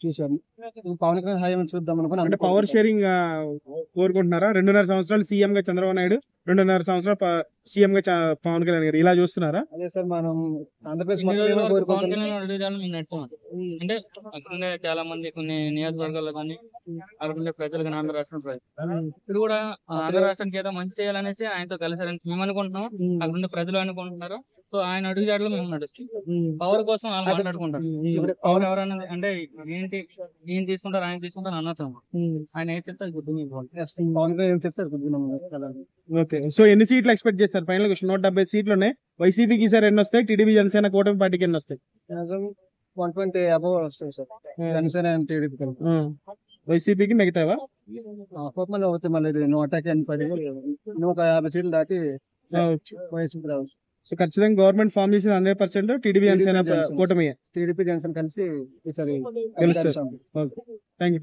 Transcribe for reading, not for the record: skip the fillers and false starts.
చూసాను. పవన్ కళ్యాణ్ హయాంలో చూద్దాం అనుకుని అంటే పవర్ షేరింగ్ కోరుకుంటున్నారా? 2.5 సంవత్సరాలు సీఎం గా చంద్రబాబు నాయుడు, 2.5 సంవత్సరాలు సీఎం గా పవన్ కళ్యాణ్ గారు, ఇలా చూస్తున్నారా? అదే సార్ మనం ఆంధ్రప్రదేశ్ ఇన్ని మొత్తం రోజుల ఏమో వరకు పవన్ కోరుకుంటున్నాం. కళ్యాణ్ అడుగుదాన్ని మేము నడుచున్నాం. అంటే అక్కడుండే చాలా మంది కొన్ని నియోజకవర్గాల్లో కానీ అక్కడ ఉండే ప్రజలు కానీ ఆంధ్ర రాష్ట్రం ప్రజలు ఇప్పుడు కూడా ఆంధ్ర రాష్ట్రానికి ఏదో మంచి చేయాలనేసి ఆయనతో కలిసారని మేము అనుకుంటున్నాం, అక్కడ ఉండే ప్రజలు అనుకుంటున్నారు. సో ఆయన అడుగుజాడలో మేము నడుస్తాం. పవర్ కోసం వాళ్ళు మాట్లాడుకుంటారు. పవర్ ఎవరైనా అంటే ఏంటి, ఈయన తీసుకుంటారు ఆయన తీసుకుంటారు అనవసరం. ఆయన ఏం చెప్తే అది గుర్తు మీకు పవన్ కళ్యాణ్ ఏం చేస్తారు కొద్దిగా ఓకే. సో ఎన్ని సీట్లు ఎక్స్పెక్ట్ చేస్తారు? ఫైనల్ 170 సీట్లు ఉన్నాయి. వైసీపీకి ఈసారి ఎన్ని వస్తాయి? టీడీపీ జనసేన కూటమి పార్టీకి ఎన్ని వస్తాయి? 120 అబౌవ్ వస్తాయి సార్. జనసేన అండ్ టీడీపీ కలిపి. వైసీపీకి మిగతావా? మళ్ళీ అవుతాయి. మళ్ళీ 110 150 సీట్లు దాటి వైసీపీ రావచ్చు. సో ఖచ్చితంగా గవర్నమెంట్ ఫామ్ చేసిన 100% టీడీపీ జనసేన కూటమి టీడీపీ జనసేన కలిసి ఈసారి గెలుస్తారు. Thank you.